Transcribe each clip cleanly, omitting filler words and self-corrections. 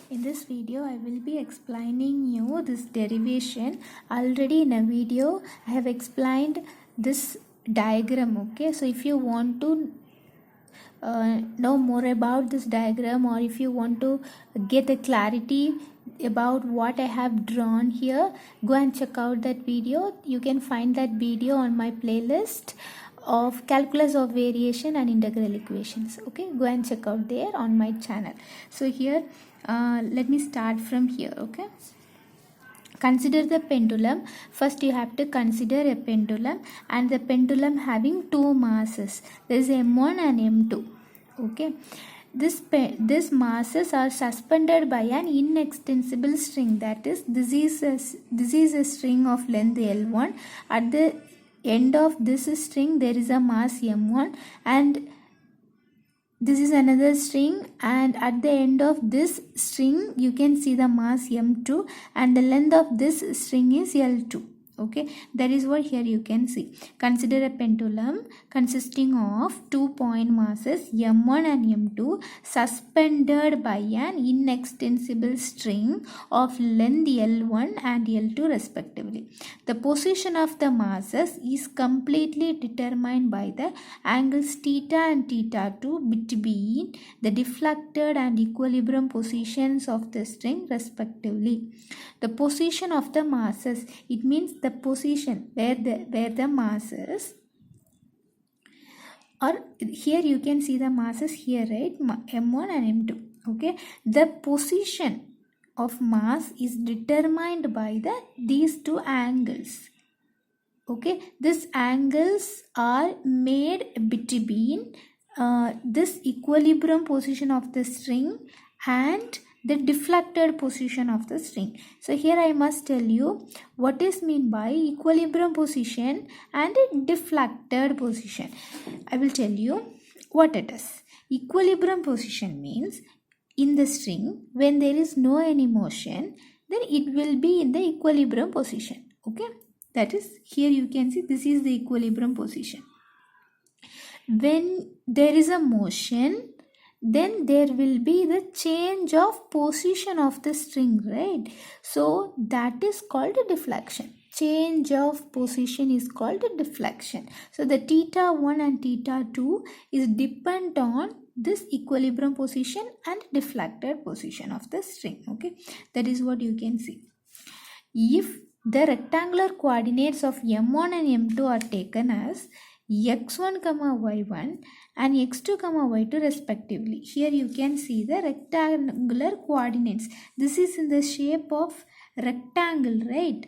In this video, I will be explaining you this derivation. Already in a video, I have explained this diagram. Okay, so if you want to know more about this diagram, or if you want to get a clarity about what I have drawn here, go and check out that video. You can find that video on my playlist of calculus of variation and integral equations. Okay, go and check out there on my channel. So here let me start from here. Okay, consider the pendulum. First you have to consider a pendulum, and the pendulum having two masses. There is m1 and m2. Okay, this masses are suspended by an inextensible string. That is, this is a string of length L1. At the end of this string there is a mass m1, and this is another string, and at the end of this string you can see the mass m2, and the length of this string is L2. Okay, that is what here you can see. Consider a pendulum consisting of 2 point masses m1 and m2 suspended by an inextensible string of length L1 and L2 respectively. The position of the masses is completely determined by the angles theta and theta 2 between the deflected and equilibrium positions of the string respectively. The position of the masses, it means the position where the masses, or here you can see the masses here, right, m1 and m2. Okay, the position of mass is determined by these two angles. Okay, these angles are made between this equilibrium position of the string and the deflected position of the string. So here I must tell you what is meant by equilibrium position and deflected position. I will tell you what it is. Equilibrium position means in the string, when there is no any motion, then it will be in the equilibrium position. Okay, that is, here you can see this is the equilibrium position. When there is a motion, then there will be the change of position of the string, right? So that is called a deflection. Change of position is called a deflection. So the theta 1 and theta 2 is depend on this equilibrium position and deflected position of the string. Okay, that is what you can see. If the rectangular coordinates of m1 and m2 are taken as x1, y1 and x2, y2 respectively. Here you can see the rectangular coordinates. This is in the shape of rectangle, right?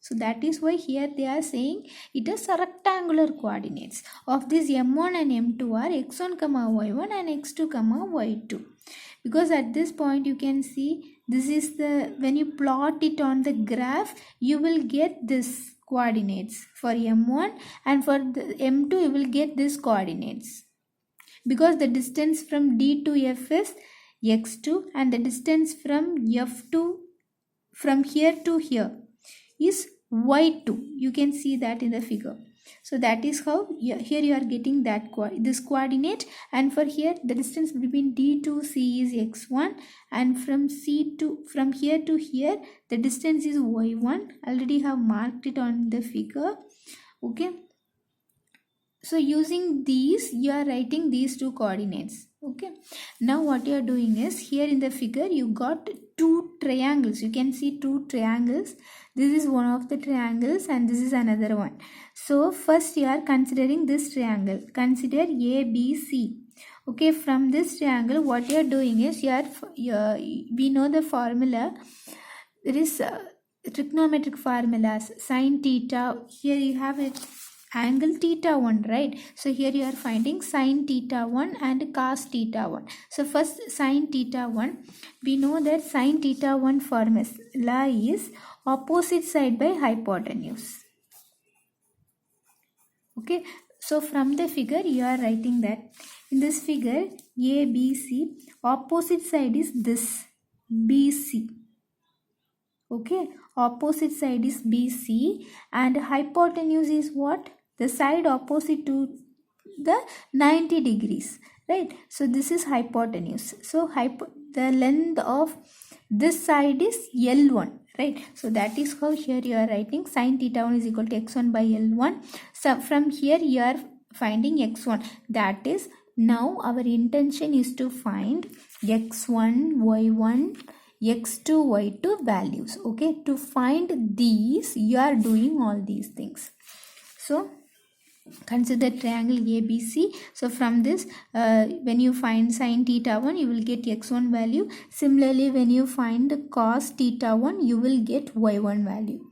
So that is why here they are saying it is a rectangular coordinates of this m1 and m2 are x1, y1 and x2, y2. Because at this point you can see this is the, when you plot it on the graph, you will get this coordinates for m1, and for the m2 you will get this coordinates, because the distance from D to F is x2 and the distance from F2 from here to here is y2. You can see that in the figure. So that is how here you are getting that this coordinate, and for here the distance between D to C is x1, and from here to here the distance is y1. Already have marked it on the figure. Okay, so using these you are writing these two coordinates. Okay, now what you are doing is, here in the figure you got two triangles. You can see two triangles. This is one of the triangles and this is another one. So first you are considering this triangle. Consider ABC. Okay, from this triangle what you are doing is, we know the formula. There is trigonometric formulas. Sin theta, here you have it angle theta 1, right? So here you are finding sin theta 1 and cos theta 1. So first sin theta 1, we know that sin theta 1 formula is opposite side by hypotenuse. Okay, so from the figure you are writing that in this figure ABC, opposite side is this BC. Okay, opposite side is BC, and hypotenuse is what? The side opposite to the 90 degrees, right? So this is hypotenuse. So the length of this side is L1, right? So that is how here you are writing sin theta 1 is equal to x1 by L1. So from here you are finding x1. That is, now our intention is to find x1, y1, x2, y2 values. Okay, to find these you are doing all these things. So consider triangle ABC. So from this, when you find sin theta 1, you will get x1 value. Similarly, when you find cos theta 1, you will get y1 value.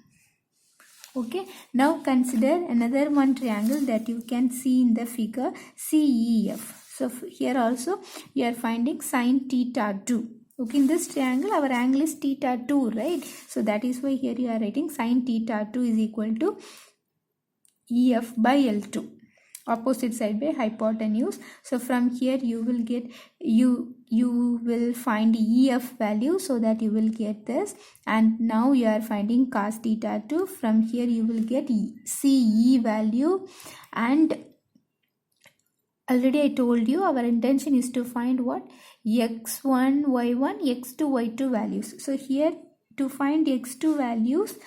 Okay, now consider another one triangle that you can see in the figure, CEF. So here also you are finding sin theta 2. Okay, in this triangle our angle is theta 2, right? So that is why here you are writing sin theta 2 is equal to EF by L2, opposite side by hypotenuse. So from here you will get, you will find EF value, so that you will get this. And now you are finding cos theta 2. From here you will get CE value. And already I told you our intention is to find what? x1, y1, x2, y2 values. So here to find x2 values,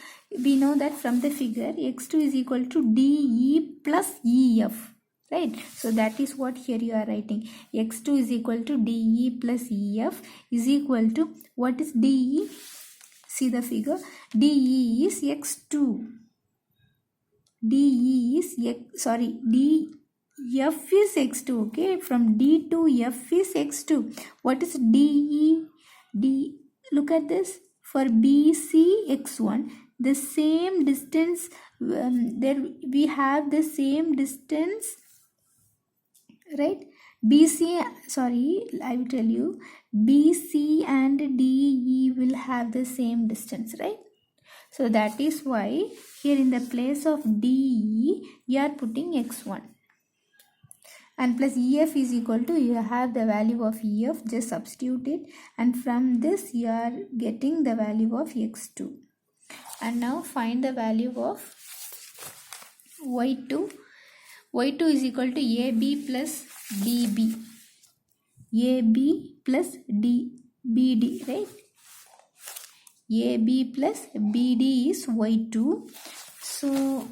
we know that from the figure x2 is equal to DE plus EF, right? So that is what here you are writing. x2 is equal to DE plus EF is equal to, what is DE? See the figure. DE is x2. DE is DF is x2. Okay, from D to F is x2. What is DE? Look at this. For BC x1, the same distance, there we have the same distance, right? I will tell you, BC and DE will have the same distance, right? So that is why here in the place of DE you are putting x1. And plus EF is equal to, you have the value of EF, just substitute it, and from this you are getting the value of x2. And now find the value of y2. Y2 is equal to AB plus DB. AB plus BD, right? AB plus BD is y2. So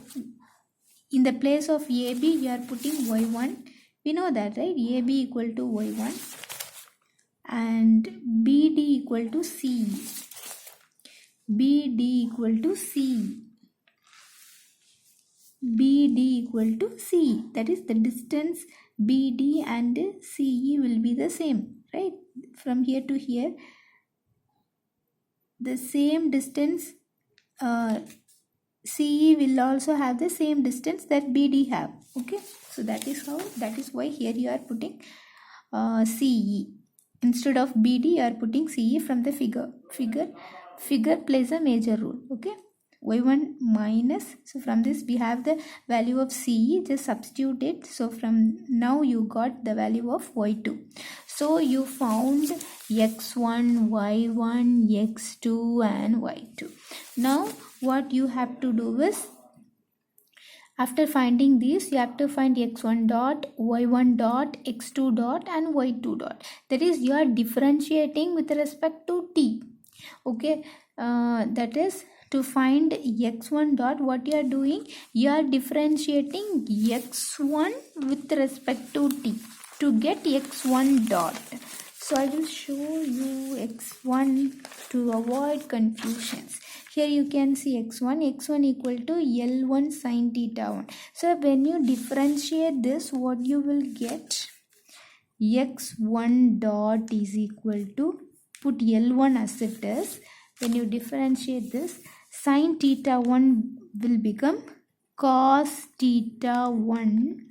in the place of AB you are putting y1. We know that, right? AB equal to y1 and BD equal to C. BD equal to C. BD equal to C. That is, the distance BD and CE will be the same, right? From here to here, the same distance, CE will also have the same distance that BD have. Okay, so that is why here you are putting CE instead of BD. You are putting CE from the figure plays a major role. Okay, y1 minus, so from this we have the value of CE, just substitute it. So from now you got the value of y2. So you found x1, y1, x2 and y2. Now what you have to do is, after finding these, you have to find x1 dot, y1 dot, x2 dot and y2 dot. That is, you are differentiating with respect to t. Okay, that is, to find x1 dot, what you are doing, you are differentiating x1 with respect to t to get x1 dot. So I will show you x1 to avoid confusions. Here you can see x1 equal to L1 sin theta 1. So when you differentiate this, what you will get, x1 dot is equal to, put L1 as it is. When you differentiate this, sin theta 1 will become cos theta 1.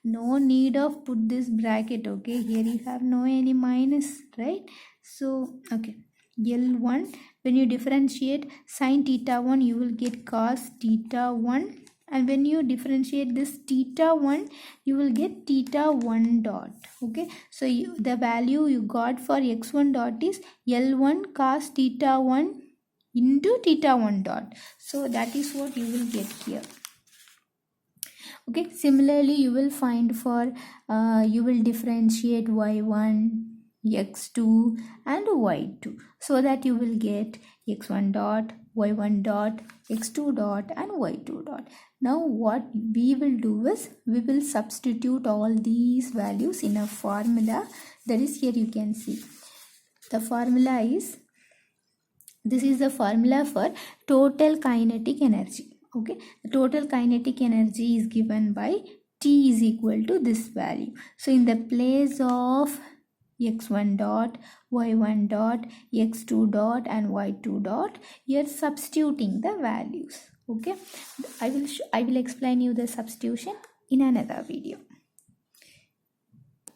No need of put this bracket. Okay, here you have no any minus, right? So okay, L1, when you differentiate sin theta 1, you will get cos theta 1, and when you differentiate this theta 1, you will get theta 1 dot. Okay, so the value you got for x1 dot is L1 cos theta 1 into theta 1 dot. So that is what you will get here. Okay, similarly you will find for, you will differentiate y1, x2 and y2, so that you will get x1 dot, y1 dot, x2 dot and y2 dot. Now what we will do is we will substitute all these values in a formula. That is, here you can see the formula is, this is the formula for total kinetic energy. Okay, the total kinetic energy is given by T is equal to this value. So in the place of x1 dot, y1 dot, x2 dot and y2 dot, you are substituting the values. Okay, I will explain you the substitution in another video.